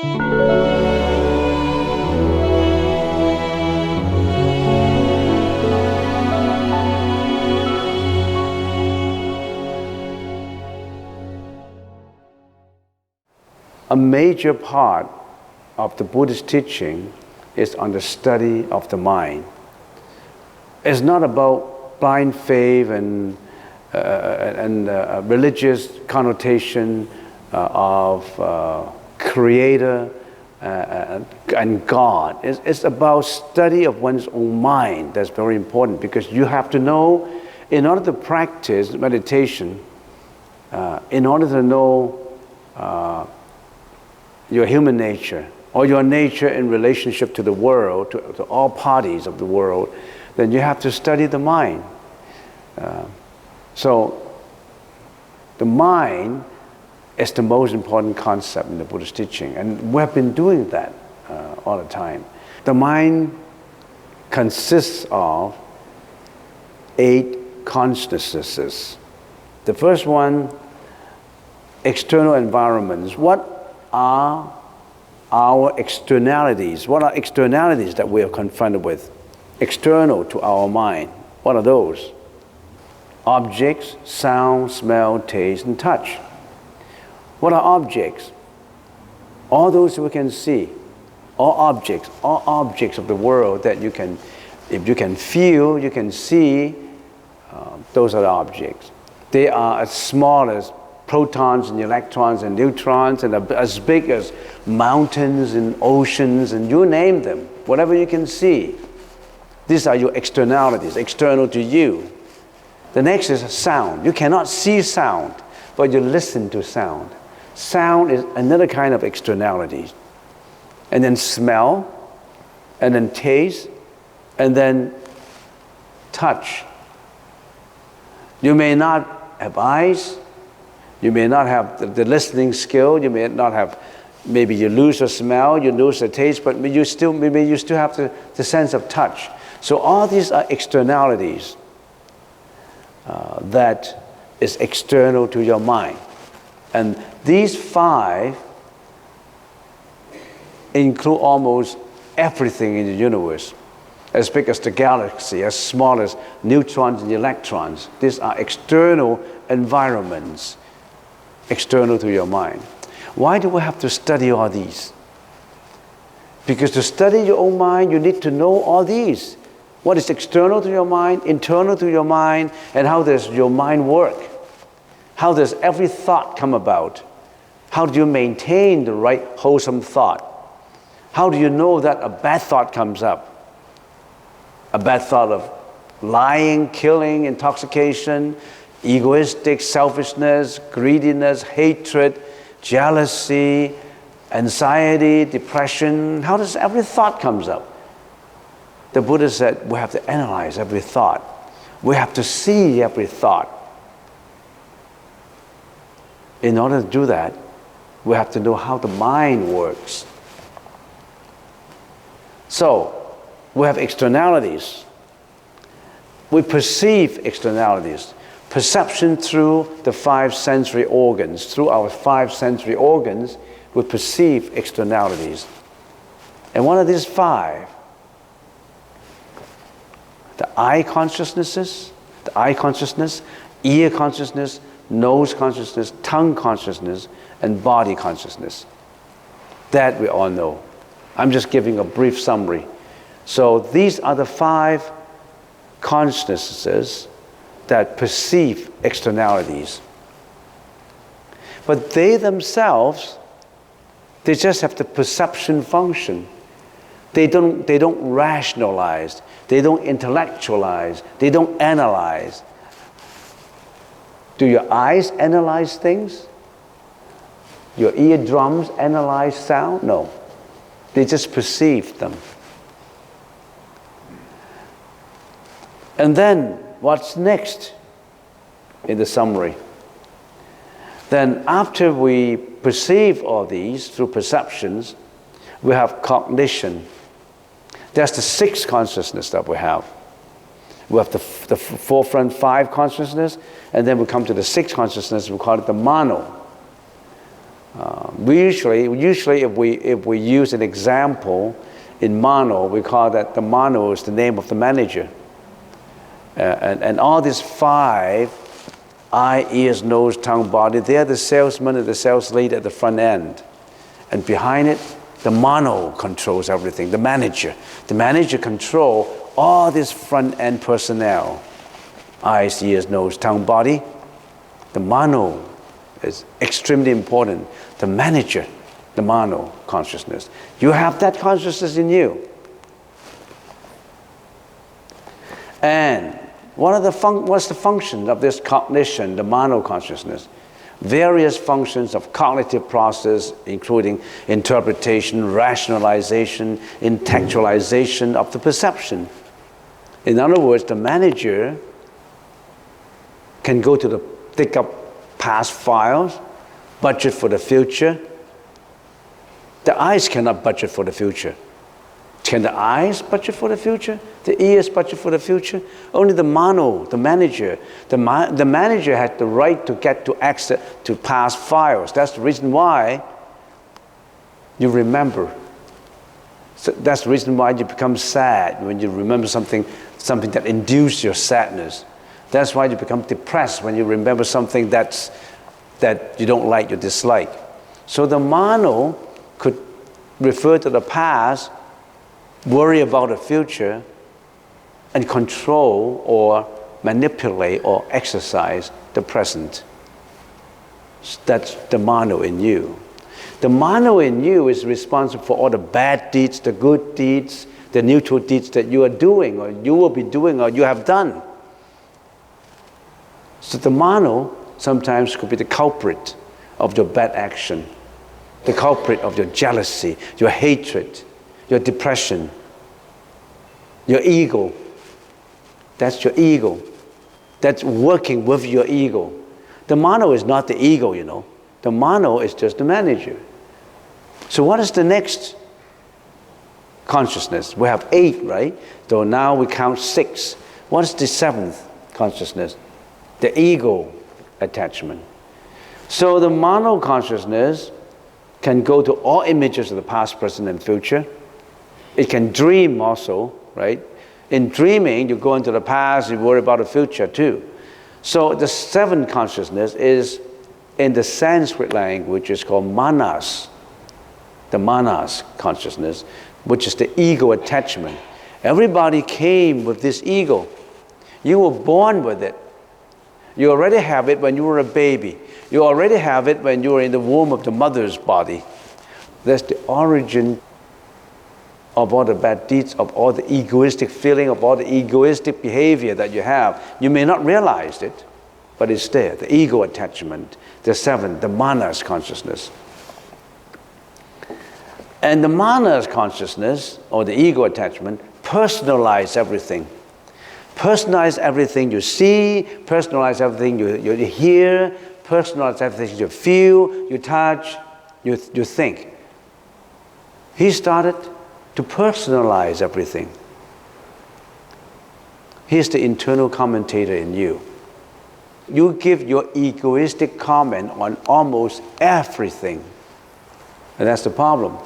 A major part of the Buddhist teaching is on the study of the mind. It's not about blind faith and religious connotation of Creator and God. It's about study of one's own mind. That's very important, because you have to know, in order to practice meditation, in order to know your human nature, or your nature in relationship to the world, to all parties of the world, then you have to study the mind. So the mind is the most important concept in the Buddhist teaching, and we have been doing that all the time. The mind consists of 8 consciousnesses. The first one, external environments. What are our externalities? What are externalities that we are confronted with? External to our mind. What are those? Objects, sound, smell, taste, and touch. What are objects? All those we can see. All objects of the world that you can, if you can feel, you can see, those are the objects. They are as small as protons and electrons and neutrons, and as big as mountains and oceans, and you name them, whatever you can see. These are your externalities, external to you. The next is sound. You cannot see sound, but you listen to sound. Sound is another kind of externality. And then smell, and then taste, and then touch. You may not have eyes, you may not have the listening skill, you may not have, maybe you lose the smell, you lose the taste, but maybe you still have the sense of touch. So all these are externalities that is external to your mind. And these 5 include almost everything in the universe, as big as the galaxy, as small as neutrons and electrons. These are external environments, external to your mind. Why do we have to study all these? Because to study your own mind, you need to know all these. What is external to your mind, internal to your mind, and how does your mind work? How does every thought come about? How do you maintain the right wholesome thought? How do you know that a bad thought comes up? A bad thought of lying, killing, intoxication, egoistic, selfishness, greediness, hatred, jealousy, anxiety, depression. How does every thought comes up? The Buddha said we have to analyze every thought. We have to see every thought. In order to do that, we have to know how the mind works. So, we have externalities. We perceive externalities. Perception through the 5 sensory organs. Through our 5 sensory organs, we perceive externalities. And one of these 5, the eye consciousness, ear consciousness, nose consciousness, tongue consciousness, and body consciousness. That we all know. I'm just giving a brief summary. So these are the 5 consciousnesses that perceive externalities. But they themselves, they just have the perception function. They don't rationalize, they don't intellectualize, they don't analyze. Do your eyes analyze things? Your eardrums analyze sound? No. They just perceive them. And then, what's next in the summary? Then after we perceive all these through perceptions, we have cognition. That's the 6th consciousness that we have. We have the forefront 5 consciousness, and then we come to the 6th consciousness, we call it the mano. Usually if we use an example in Mano, we call that the Mano is the name of the manager. And all these 5, eye, ears, nose, tongue, body, they're the salesman and the sales lead at the front end. And behind it, the Mano controls everything, the manager. The manager controls all this front end personnel. Eyes, ears, nose, tongue, body. The Mano is extremely important. The manager, the Mano consciousness. You have that consciousness in you. And what's the function of this cognition, the Mano consciousness? Various functions of cognitive process, including interpretation, rationalization, intellectualization of the perception. In other words, the manager can go to dig up past files, budget for the future. The eyes cannot budget for the future. Can the eyes budget for the future? The ears budget for the future? Only the Mano, the manager. The manager has the right to get to access to past files. That's the reason why you remember. So that's the reason why you become sad when you remember something that induces your sadness. That's why you become depressed when you remember something that you don't like, you dislike. So the Mano could refer to the past, worry about the future, and control or manipulate or exercise the present. That's the Mano in you. The Mano in you is responsible for all the bad deeds, the good deeds, the neutral deeds that you are doing or you will be doing or you have done. So the Mano sometimes could be the culprit of your bad action, the culprit of your jealousy, your hatred, your depression, your ego. That's your ego. That's working with your ego. The Mano is not the ego, you know. The Mano is just the manager. So what is the next consciousness? We have 8, right? So now we count 6. What is the 7th consciousness? The ego attachment. So the Mano consciousness can go to all images of the past, present, and future. It can dream also, right? In dreaming, you go into the past, you worry about the future too. So the 7th consciousness is, in the Sanskrit language, is called manas. The manas consciousness, which is the ego attachment. Everybody came with this ego. You were born with it. You already have it when you were a baby. You already have it when you were in the womb of the mother's body. That's the origin of all the bad deeds, of all the egoistic feeling, of all the egoistic behavior that you have. You may not realize it, but it's there. The ego attachment. The 7th, the manas consciousness. And the manas consciousness, or the ego attachment, personalize everything. Personalize everything you see, personalize everything you hear, personalize everything you feel, you touch, you think. He started to personalize everything. He's the internal commentator in you. You give your egoistic comment on almost everything. And that's the problem.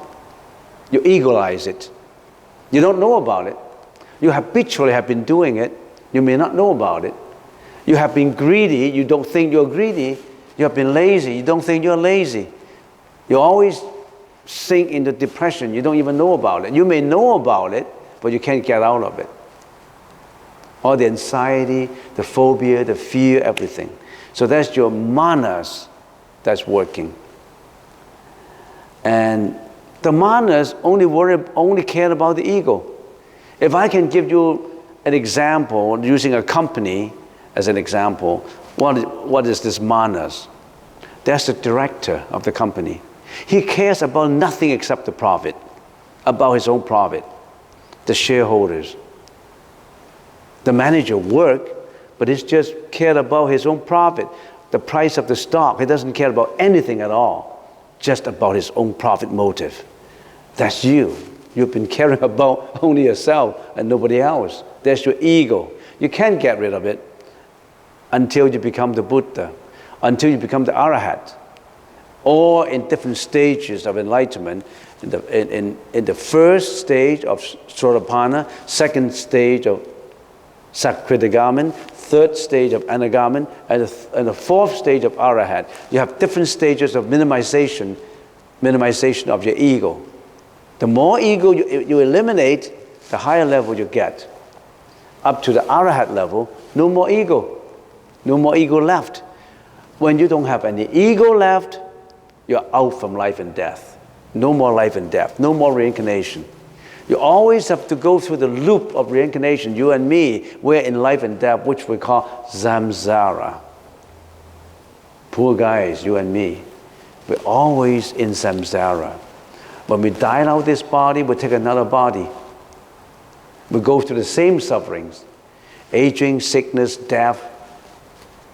You egoize it. You don't know about it. You habitually have been doing it. You may not know about it. You have been greedy. You don't think you're greedy. You have been lazy. You don't think you're lazy. You always sink into depression. You don't even know about it. You may know about it, but you can't get out of it. All the anxiety, the phobia, the fear, everything. So that's your manas that's working. And the manas only care about the ego. If I can give you an example, using a company as an example, what is this manas? That's the director of the company. He cares about nothing except the profit, about his own profit, the shareholders. The manager works, but he's just cared about his own profit, the price of the stock. He doesn't care about anything at all, just about his own profit motive. That's you. You've been caring about only yourself and nobody else. That's your ego. You can't get rid of it until you become the Buddha, until you become the Arahat, or in different stages of enlightenment. In the first stage of Sotapanna, second stage of Sakritagamin, third stage of Anagamin, and the fourth stage of Arahat. You have different stages of minimization of your ego. The more ego you eliminate, the higher level you get. Up to the Arahat level, no more ego. No more ego left. When you don't have any ego left, you're out from life and death. No more life and death. No more reincarnation. You always have to go through the loop of reincarnation. You and me, we're in life and death, which we call samsara. Poor guys, you and me. We're always in samsara. When we die out of this body, we take another body. We go through the same sufferings. Aging, sickness, death.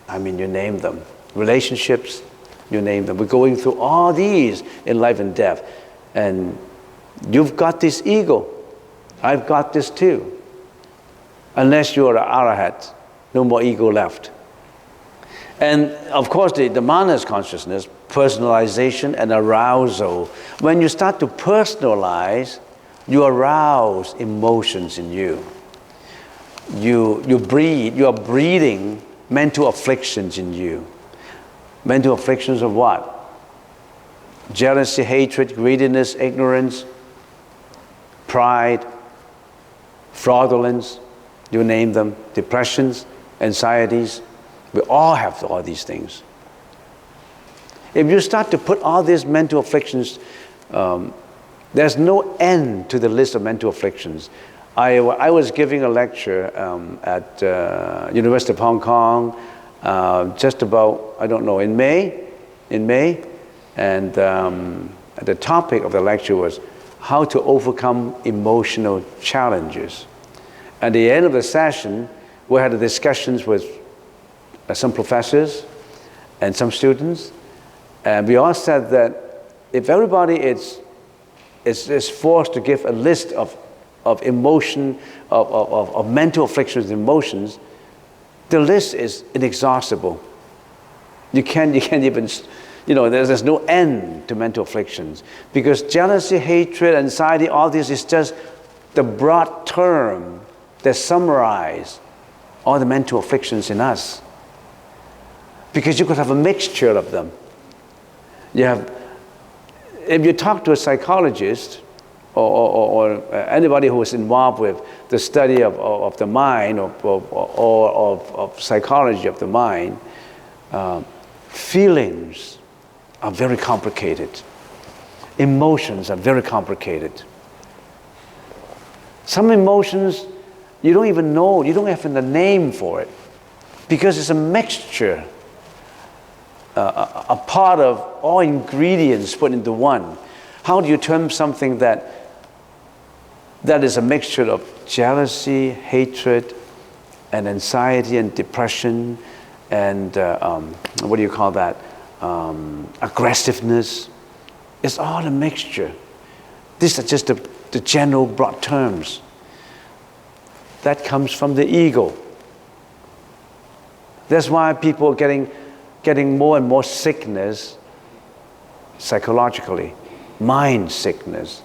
I mean, you name them. Relationships, you name them. We're going through all these in life and death. And you've got this ego. I've got this too. Unless you're an arahat, no more ego left. And of course, the manas consciousness, personalization and arousal. When you start to personalize, you arouse emotions in you. You are breeding mental afflictions in you. Mental afflictions of what? Jealousy, hatred, greediness, ignorance, pride, fraudulence, you name them, depressions, anxieties. We all have all these things. If you start to put all these mental afflictions, there's no end to the list of mental afflictions. I was giving a lecture at University of Hong Kong just about, I don't know, in May, and the topic of the lecture was how to overcome emotional challenges. At the end of the session, we had discussions with some professors and some students, and we all said that if everybody is forced to give a list of emotion, of mental afflictions and emotions, the list is inexhaustible. You can't even, there's no end to mental afflictions. Because jealousy, hatred, anxiety, all this is just the broad term that summarize all the mental afflictions in us. Because you could have a mixture of them. If you talk to a psychologist, or anybody who is involved with the study of the mind or of psychology of the mind, feelings are very complicated. Emotions are very complicated. Some emotions you don't even know, you don't have a name for it, because it's a mixture, a part of all ingredients put into one. How do you term something that is a mixture of jealousy, hatred, and anxiety, and depression, and what do you call that? Aggressiveness. It's all a mixture. These are just the general broad terms. That comes from the ego. That's why people are getting more and more sickness psychologically, mind sickness,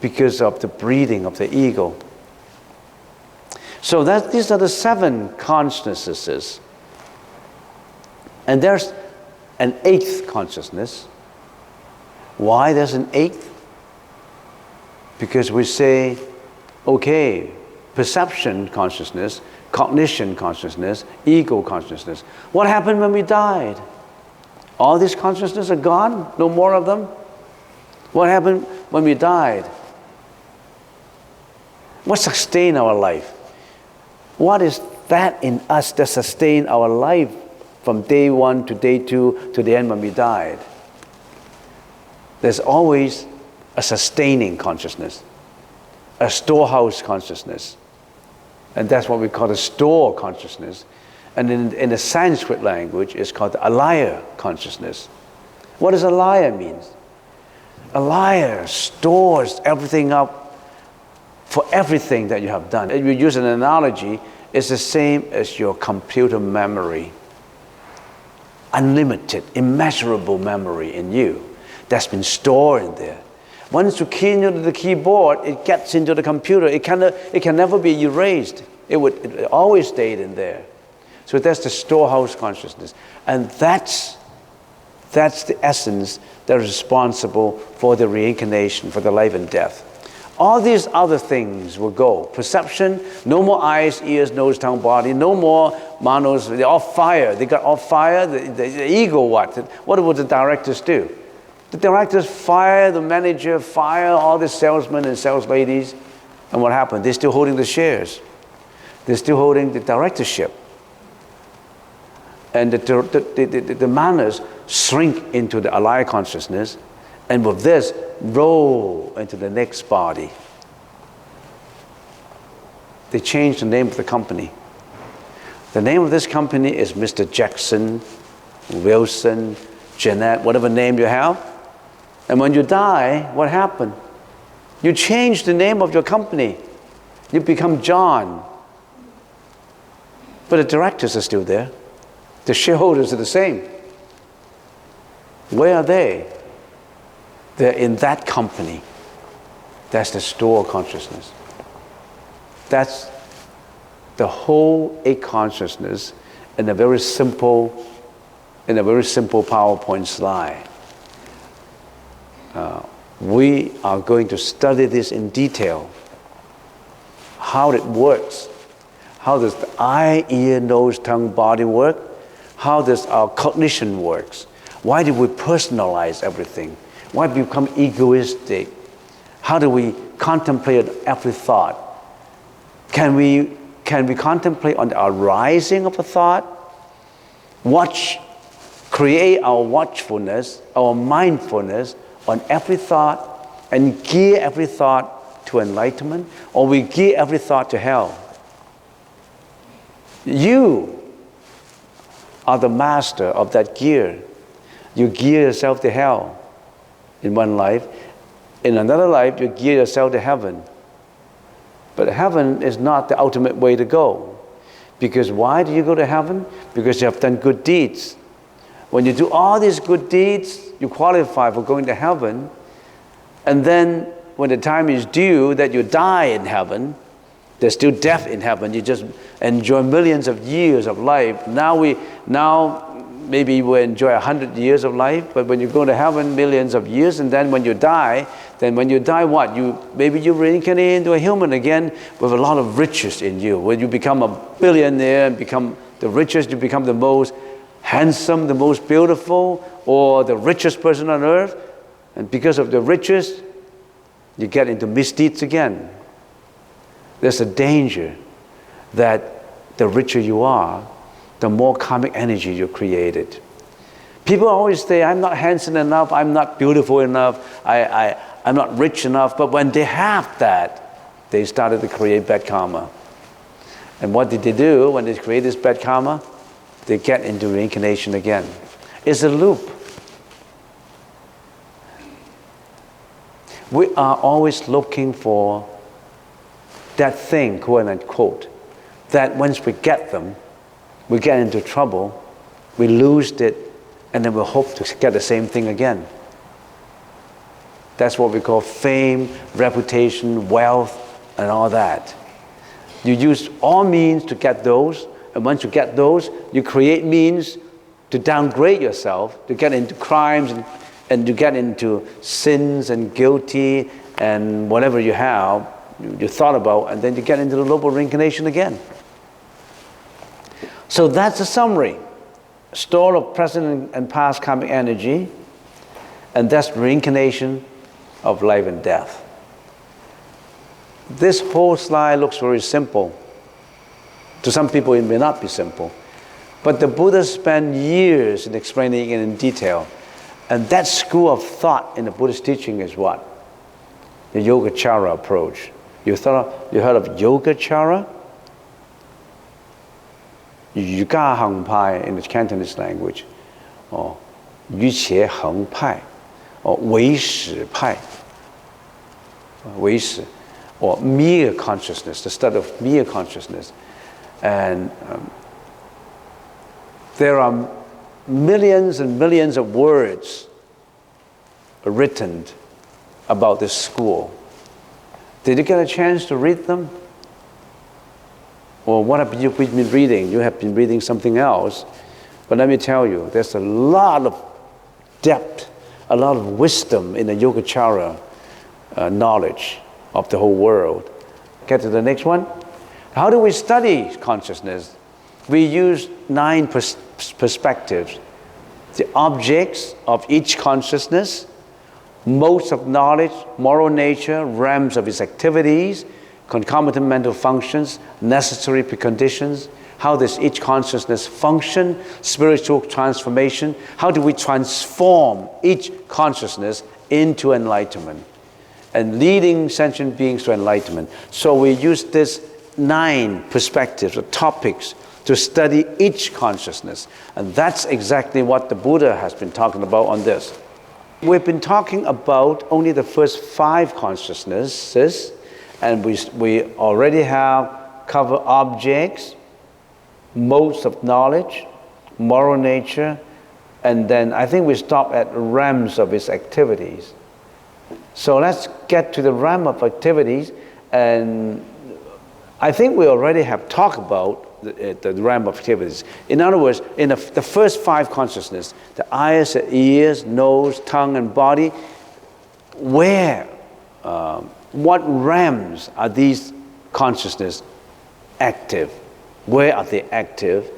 because of the breeding of the ego. So these are the 7 consciousnesses. And there's an 8th consciousness. Why there's an 8th? Because we say, okay, perception consciousness, cognition consciousness, ego consciousness. What happened when we died? All these consciousnesses are gone? No more of them? What happened when we died? What sustained our life? What is that in us that sustained our life from day 1 to day 2 to the end when we died? There's always a sustaining consciousness, a storehouse consciousness. And that's what we call the store consciousness. And in the Sanskrit language, it's called the alaya consciousness. What does alaya mean? Alaya stores everything up for everything that you have done. If you use an analogy, it's the same as your computer memory. unlimited, immeasurable memory in you that's been stored in there. Once you key into the keyboard, it gets into the computer. It can never be erased. It always stayed in there. So that's the storehouse consciousness. And that's the essence that is responsible for the reincarnation, for the life and death. All these other things will go. Perception, no more eyes, ears, nose, tongue, body, no more manos, they're all fire. They got all fire. The ego, what? What would the directors do? The directors fire the manager, fire all the salesmen and sales ladies. And what happened? They're still holding the shares. They're still holding the directorship. And the manners shrink into the alaya consciousness, and with this, roll into the next body. They changed the name of the company. The name of this company is Mr. Jackson, Wilson, Jeanette, whatever name you have. And when you die, what happened? You change the name of your company. You become John. But the directors are still there. The shareholders are the same. Where are they? They're in that company. That's the store of consciousness. That's the whole eight consciousness in a very simple PowerPoint slide. We are going to study this in detail. How it works. How does the eye, ear, nose, tongue, body work? How does our cognition works? Why do we personalize everything? Why do we become egoistic? How do we contemplate every thought? Can we contemplate on the arising of a thought? Create our watchfulness, our mindfulness on every thought, and gear every thought to enlightenment, or we gear every thought to hell. You are the master of that gear. You gear yourself to hell in one life. In another life, you gear yourself to heaven. But heaven is not the ultimate way to go. Because why do you go to heaven? Because you have done good deeds. When you do all these good deeds, you qualify for going to heaven. And then when the time is due that you die in heaven, there's still death in heaven. You just enjoy millions of years of life. Now maybe we enjoy 100 years of life, but when you go to heaven, millions of years, and then when you die what? Maybe you reincarnate into a human again with a lot of riches in you. When you become a billionaire and become the richest, you become the most handsome, the most beautiful, or the richest person on earth. And because of the riches, you get into misdeeds again. There's a danger that the richer you are, the more karmic energy you created. People always say, I'm not handsome enough, I'm not beautiful enough, I'm not rich enough. But when they have that, they started to create bad karma. And what did they do when they create this bad karma? They get into reincarnation again. It's a loop. We are always looking for that thing, quote unquote, that once we get them, we get into trouble, we lose it, and then we hope to get the same thing again. That's what we call fame, reputation, wealth, and all that. You use all means to get those, and once you get those, you create means to downgrade yourself, to get into crimes and to get into sins and guilty and whatever you have, you thought about, and then you get into the loop of reincarnation again. So that's a summary. Store of present and past karmic energy, and that's reincarnation of life and death. This whole slide looks very simple. To some people it may not be simple. But the Buddha spent years in explaining it in detail. And that school of thought in the Buddhist teaching is what? The Yogacara approach. You heard of Yogacara? Yuga Heng Pai in the Cantonese language, or Yu Qie Heng Pai, or Wei Shi Pai, Wei Shi, or mere consciousness, the study of mere consciousness. And there are millions and millions of words written about this school. Did you get a chance to read them? Or what have you been reading? You have been reading something else. But let me tell you, there's a lot of depth, a lot of wisdom in the Yogacara knowledge of the whole world. Get to the next one. How do we study consciousness? We use 9 perspectives. The objects of each consciousness, modes of knowledge, moral nature, realms of its activities, concomitant mental functions, necessary preconditions, how does each consciousness function, spiritual transformation, how do we transform each consciousness into enlightenment, and leading sentient beings to enlightenment. So we use this 9 perspectives or topics to study each consciousness. And that's exactly what the Buddha has been talking about on this. We've been talking about only the first 5 consciousnesses, and we already have covered objects, modes of knowledge, moral nature, and then I think we stopped at realms of its activities. So let's get to the realm of activities, and I think we already have talked about the realm of activities. In other words, in the first 5 consciousness, the eyes, the ears, nose, tongue, and body, what realms are these consciousness active? Where are they active?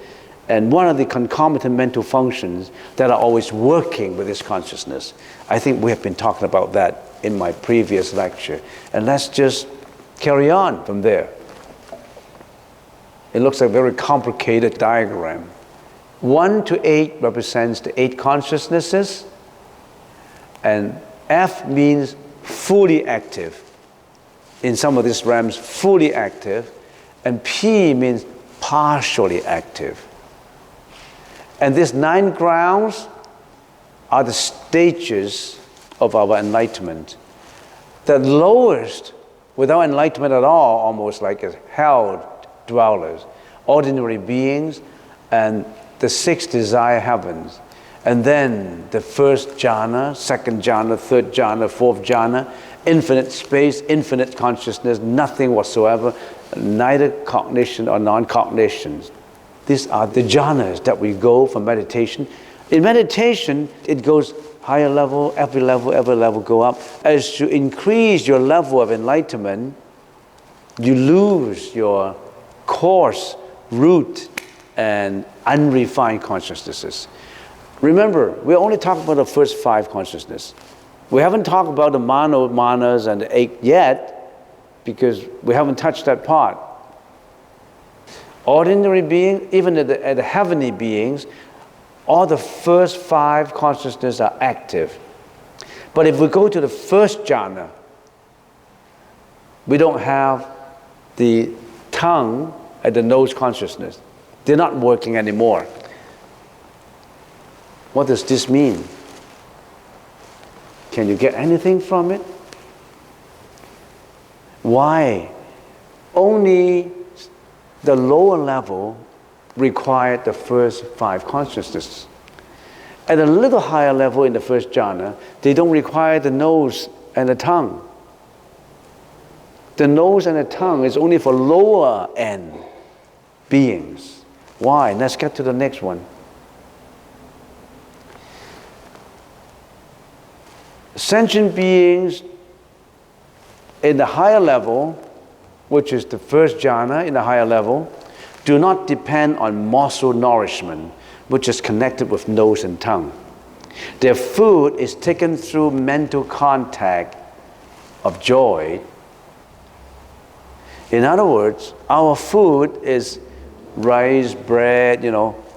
And what are the concomitant mental functions that are always working with this consciousness? I think we have been talking about that in my previous lecture. And let's just carry on from there. It looks like a very complicated diagram. 1 to 8 represents the 8 consciousnesses, and F means fully active. In some of these realms, fully active, and P means partially active. And these 9 grounds are the stages of our enlightenment. The lowest, without enlightenment at all, almost like a hell dwellers, ordinary beings, and the 6 desire heavens. And then the first jhana, second jhana, third jhana, fourth jhana, infinite space, infinite consciousness, nothing whatsoever, neither cognition or non-cognitions. These are the jhanas that we go for meditation. In meditation, it goes higher level, every level go up. As you increase your level of enlightenment, you lose your coarse, root, and unrefined consciousnesses. Remember, we're only talking about the first 5 consciousness. We haven't talked about the manas and the 8 yet, because we haven't touched that part. Ordinary being, even at the heavenly beings, all the first 5 consciousnesses are active. But if we go to the first jhana, we don't have the tongue and the nose consciousness. They're not working anymore. What does this mean? Can you get anything from it? Why? Only the lower level required the first 5 consciousnesses. At a little higher level in the first jhana, they don't require the nose and the tongue. The nose and the tongue is only for lower end beings. Why? Let's get to the next one. Sentient beings in the higher level, which is the first jhana in the higher level, do not depend on morsel nourishment, which is connected with nose and tongue. Their food is taken through mental contact of joy. In other words, our food is rice, bread,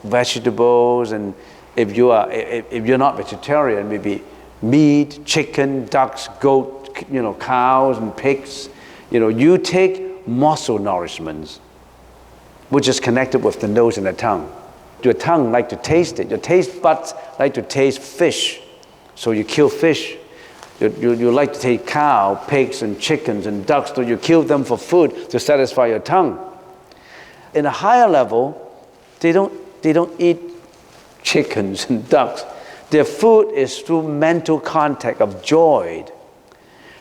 vegetables, and if you're not vegetarian, maybe meat, chicken, ducks, goat, cows and pigs. You take morsel nourishments, which is connected with the nose and the tongue. Your tongue like to taste it. Your taste buds like to taste fish. So you kill fish. You like to take cow, pigs, and chickens and ducks, so you kill them for food to satisfy your tongue. In a higher level, they don't eat chickens and ducks. Their food is through mental contact of joy.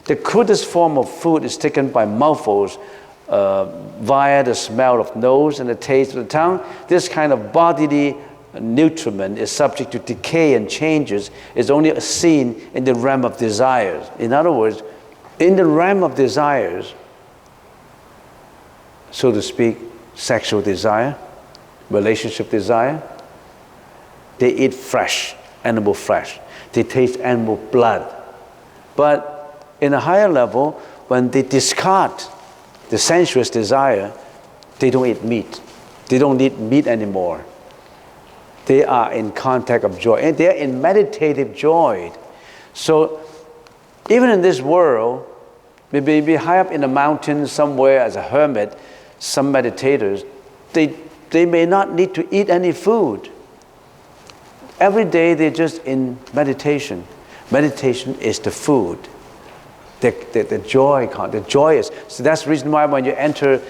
The crudest form of food is taken by mouthfuls via the smell of nose and the taste of the tongue. This kind of bodily nutriment is subject to decay and changes, is only seen in the realm of desires. In other words, in the realm of desires, so to speak, sexual desire, relationship desire, they eat flesh, animal flesh. They taste animal blood. But in a higher level, when they discard the sensuous desire, they don't eat meat. They don't eat meat anymore. They are in contact of joy. And they are in meditative joy. So even in this world, maybe high up in the mountains somewhere as a hermit, some meditators, they may not need to eat any food. Every day they're just in meditation. Meditation is the food. The joy, the joyous. So that's the reason why when you enter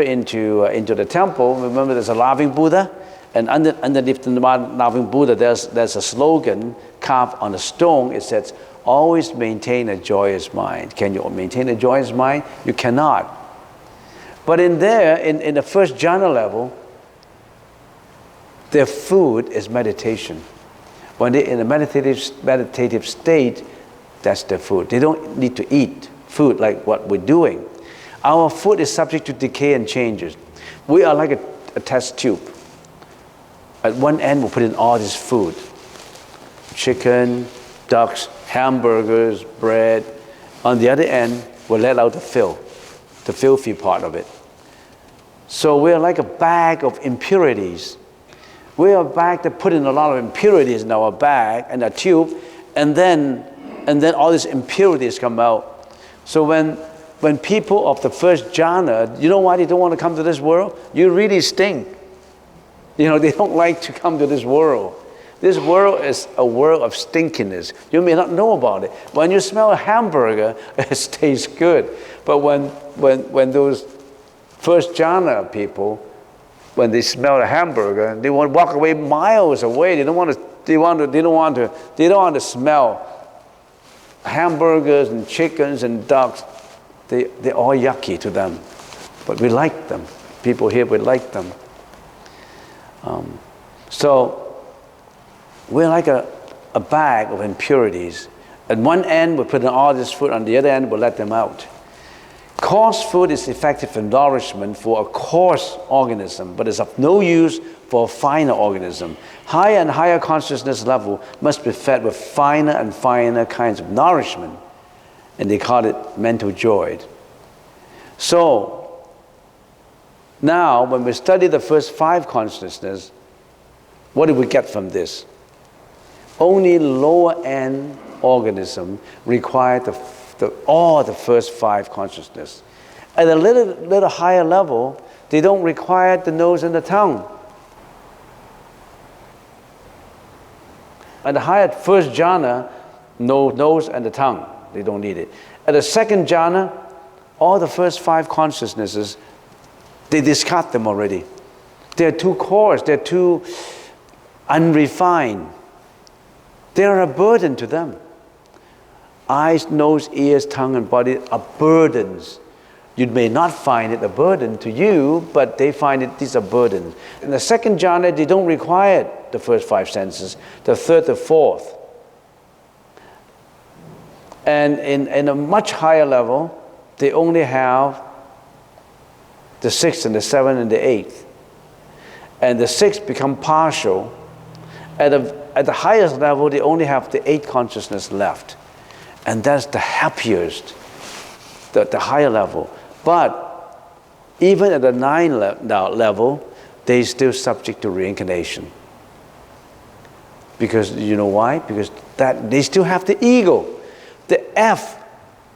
into the temple, remember there's a laughing Buddha, and underneath the laughing Buddha, there's a slogan carved on a stone. It says, "Always maintain a joyous mind." Can you maintain a joyous mind? You cannot. But in the first jhana level, their food is meditation. When they're in a meditative state, that's their food. They don't need to eat food like what we're doing. Our food is subject to decay and changes. We are like a test tube. At one end, we'll put in all this food. Chicken, ducks, hamburgers, bread. On the other end, we'll let out the filthy part of it. So we're like a bag of impurities. We're a bag that put in a lot of impurities in our bag and a tube, and then all these impurities come out. So when people of the first jhana, you know why they don't want to come to this world? You really stink. You know, they don't like to come to this world. This world is a world of stinkiness. You may not know about it. When you smell a hamburger, it tastes good. But when those first jhana people, when they smell a hamburger, they want to walk away miles away. They don't want to smell hamburgers and chickens and ducks. They're all yucky to them. But we like them. People here, we like them. So we're like a bag of impurities. At one end, we put in all this food. On the other end, we let them out. Coarse food is effective for nourishment for a coarse organism, but is of no use for a finer organism. Higher and higher consciousness level must be fed with finer and finer kinds of nourishment, and they call it mental joy. So now, when we study the first 5 consciousnesses, what do we get from this? Only lower end organism require all the first 5 consciousness. At a little higher level, they don't require the nose and the tongue. At the higher first jhana, no nose and the tongue, they don't need it. At the second jhana, all the first 5 consciousnesses, they discard them already. They're too coarse, they're too unrefined. They're a burden to them. Eyes, nose, ears, tongue, and body are burdens. You may not find it a burden to you, but they find it, these are burdens. In the second jhana, they don't require the first 5 senses, the third, the fourth. And in a much higher level, they only have the 6th and the 7th and the 8th. And the 6th become partial. At the highest level, they only have the 8th consciousness left. And that's the happiest, the higher level. But even at the 9th level, they're still subject to reincarnation. Because you know why? Because they still have the ego. The F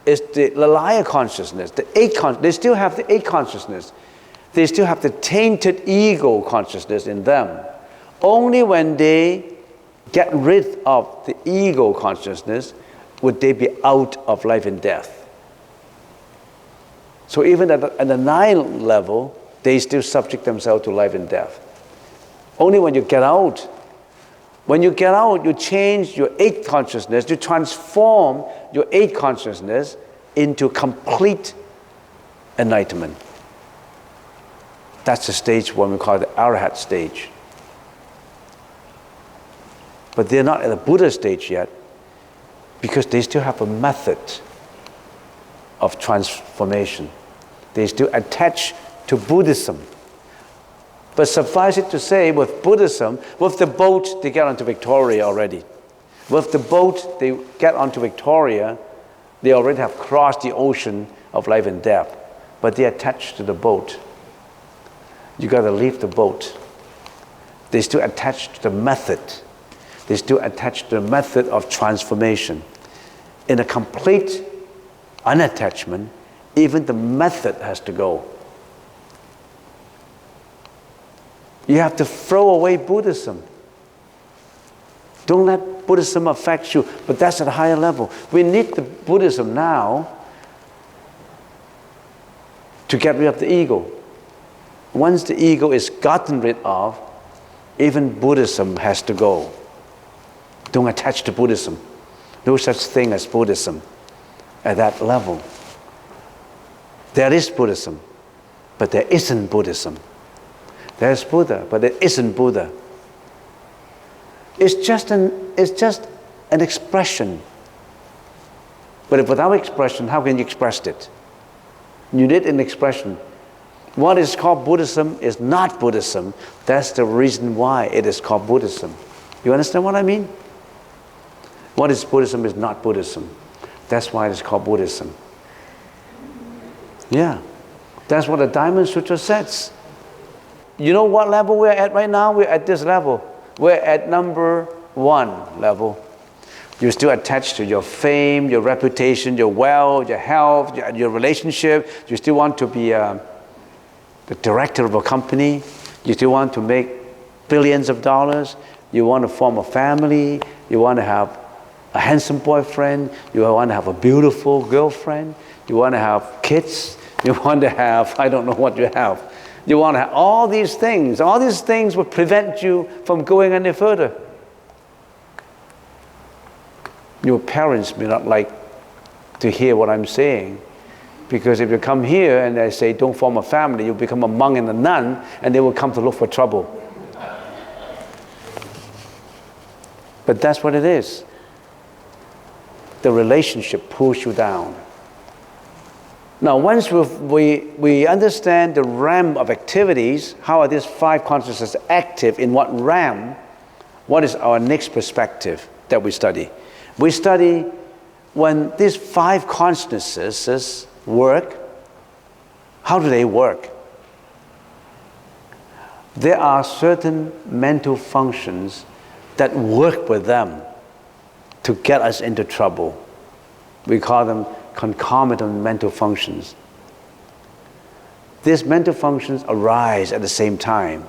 is the liar consciousness, they still have the 8th consciousness. They still have the tainted ego consciousness in them. Only when they get rid of the ego consciousness would they be out of life and death. So even at the 9th level, they still subject themselves to life and death. Only when you get out. When you get out, you change your eighth consciousness, you transform your eighth consciousness into complete enlightenment. That's the stage when we call it the Arahat stage. But they're not at the Buddha stage yet because they still have a method of transformation. They still attach to Buddhism. But suffice it to say, with Buddhism, with the boat, they get onto Victoria already. With the boat, they get onto Victoria, they already have crossed the ocean of life and death. But they're attached to the boat. You got to leave the boat. They still attached to the method. They still attached to the method of transformation. In a complete unattachment, even the method has to go. You have to throw away Buddhism. Don't let Buddhism affect you, but that's at a higher level. We need the Buddhism now to get rid of the ego. Once the ego is gotten rid of, even Buddhism has to go. Don't attach to Buddhism. No such thing as Buddhism at that level. There is Buddhism, but there isn't Buddhism. There's Buddha, but there isn't Buddha. It's just an expression. But if without expression, how can you express it? You need an expression. What is called Buddhism is not Buddhism. That's the reason why it is called Buddhism. You understand what I mean? What is Buddhism is not Buddhism. That's why it is called Buddhism. Yeah. That's what the Diamond Sutra says. You know what level we're at right now? We're at this level. We're at number 1 level. You're still attached to your fame, your reputation, your wealth, your health, your relationship. You still want to be the director of a company. You still want to make billions of dollars. You want to form a family. You want to have a handsome boyfriend. You want to have a beautiful girlfriend. You want to have kids. You want to have, I don't know what you have. You want to have all these things. All these things will prevent you from going any further. Your parents may not like to hear what I'm saying, because if you come here and they say don't form a family, you become a monk and a nun, and they will come to look for trouble. But that's what it is. The relationship pulls you down. Now, once we understand the realm of activities, how are these 5 consciousnesses active in what realm, what is our next perspective that we study? We study when these 5 consciousnesses work, how do they work? There are certain mental functions that work with them to get us into trouble. We call them concomitant mental functions. These mental functions arise at the same time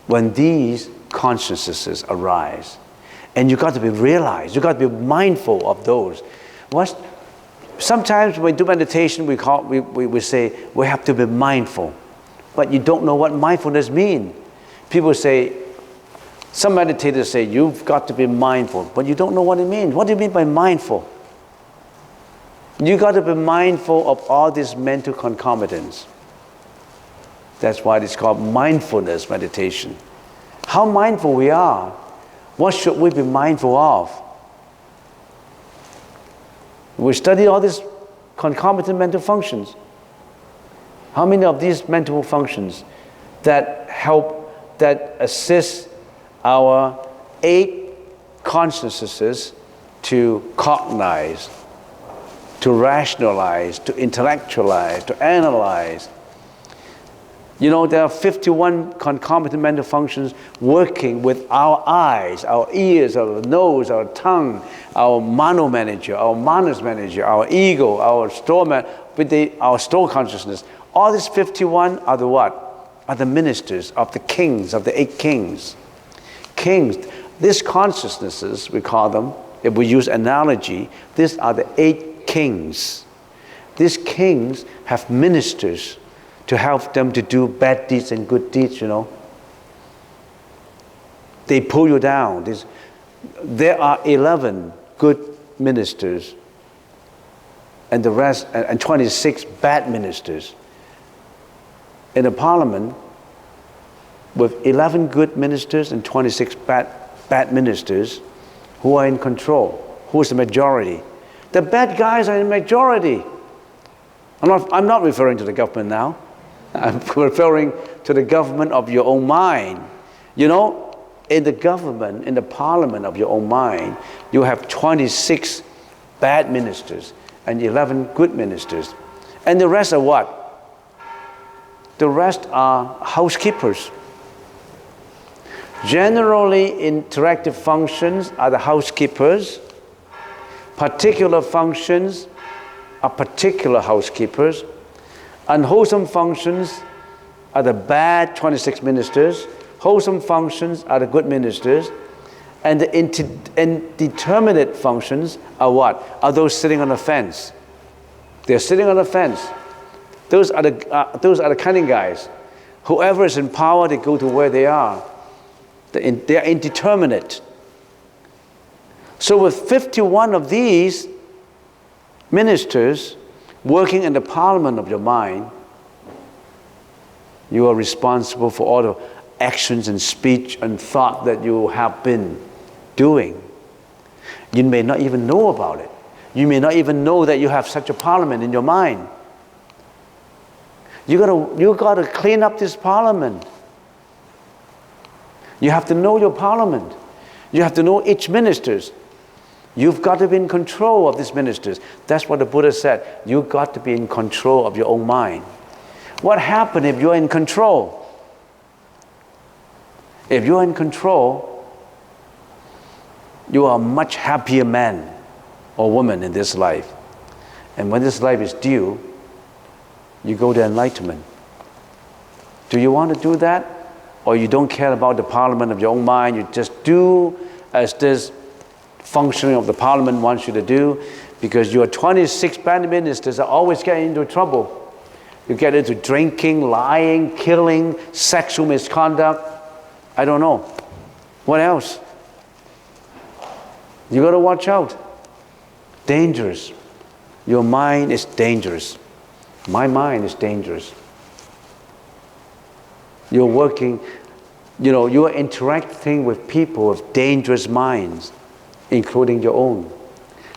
when these consciousnesses arise. And you got to be realized, you got to be mindful of those. Sometimes when we do meditation, we say we have to be mindful, but you don't know what mindfulness means. People say, some meditators say, you've got to be mindful, but you don't know what it means. What do you mean by mindful? You got to be mindful of all these mental concomitants. That's why it's called mindfulness meditation. How mindful we are. What should we be mindful of? We study all these concomitant mental functions. How many of these mental functions that help, that assist our 8 consciousnesses to cognize, to rationalize, to intellectualize, to analyze? You know, there are 51 concomitant mental functions working with our eyes, our ears, our nose, our tongue, our mano manager, our manas manager, our ego, our our store consciousness. All these 51 are the what? Are the ministers of the kings, of the 8 kings. Kings, these consciousnesses, we call them, if we use analogy, these are the 8 kings. These kings have ministers to help them to do bad deeds and good deeds, you know. they pull you down. There are 11 good ministers and the rest, and 26 bad ministers. In a parliament with 11 good ministers and 26 bad ministers who are in control, who is the majority. The bad guys are in majority. I'm not referring to the government now. I'm referring to the government of your own mind. You know, in the government, in the parliament of your own mind, you have 26 bad ministers and 11 good ministers. And the rest are what? The rest are housekeepers. Generally, interactive functions are the housekeepers. Particular functions are particular housekeepers. Unwholesome functions are the bad 26 ministers. Wholesome functions are the good ministers. And the indeterminate functions are what? Are those sitting on the fence. They're sitting on the fence. Those are the cunning guys. Whoever is in power, they go to where they are. They are indeterminate. So with 51 of these ministers working in the parliament of your mind, you are responsible for all the actions and speech and thought that you have been doing. You may not even know about it. You may not even know that you have such a parliament in your mind. You gotta clean up this parliament. You have to know your parliament. You have to know each ministers. You've got to be in control of these ministers. That's what the Buddha said. You've got to be in control of your own mind. What happens if you're in control? If you're in control, you are a much happier man or woman in this life. And when this life is due, you go to enlightenment. Do you want to do that? Or you don't care about the parliament of your own mind, you just do as this functioning of the parliament wants you to do, because your 26 bad ministers are always getting into trouble. You get into drinking, lying, killing, sexual misconduct. I don't know. What else? You got to watch out. Dangerous. Your mind is dangerous. My mind is dangerous. You're working, you are interacting with people with dangerous minds, including your own.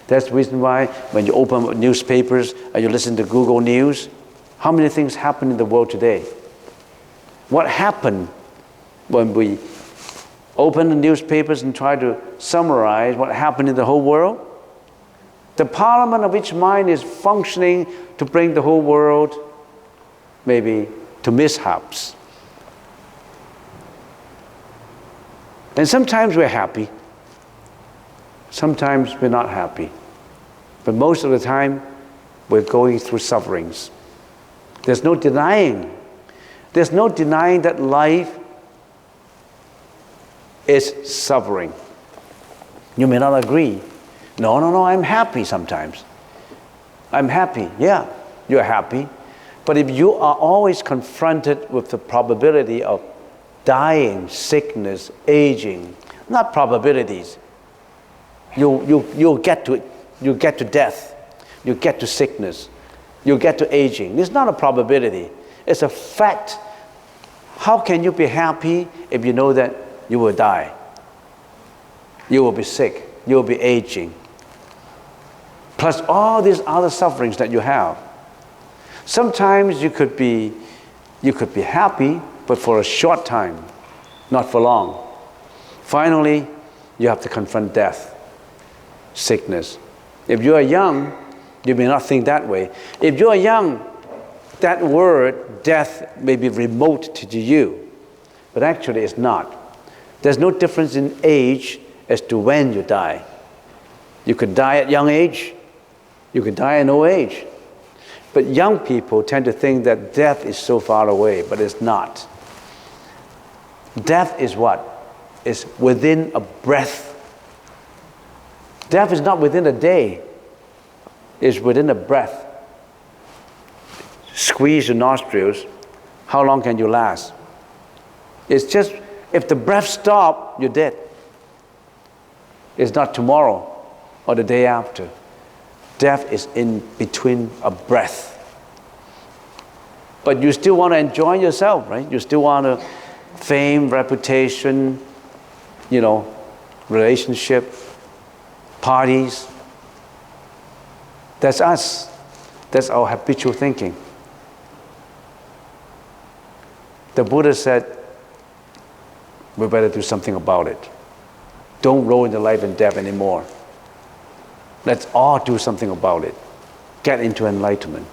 That's the reason why when you open newspapers and you listen to Google News, how many things happen in the world today? What happened when we open the newspapers and try to summarize what happened in the whole world? The parliament of each mind is functioning to bring the whole world maybe to mishaps. And sometimes we're happy. Sometimes we're not happy. But most of the time, we're going through sufferings. There's no denying. There's no denying that life is suffering. You may not agree. No, I'm happy sometimes. I'm happy. Yeah, you're happy. But if you are always confronted with the probability of dying, sickness, aging, not probabilities. You'll get to it. You get to death. You get to sickness. You get to aging. It's not a probability. It's a fact. How can you be happy if you know that you will die? You will be sick. You will be aging. Plus all these other sufferings that you have. Sometimes you could be happy, but for a short time, not for long. Finally, you have to confront death, sickness. If you are young, you may not think that way. If you are young, that word, death, may be remote to you, but actually it's not. There's no difference in age as to when you die. You could die at young age, you could die at old age. But young people tend to think that death is so far away, but it's not. Death is what? It's within a breath. Death is not within a day. It's within a breath. Squeeze your nostrils. How long can you last? It's If the breath stops, you're dead. It's not tomorrow or the day after. Death is in between a breath. But you still want to enjoy yourself, right? You still want to fame, reputation, relationship, parties. That's us. That's our habitual thinking. The Buddha said, we better do something about it. Don't roll into life and death anymore. Let's all do something about it. Get into enlightenment.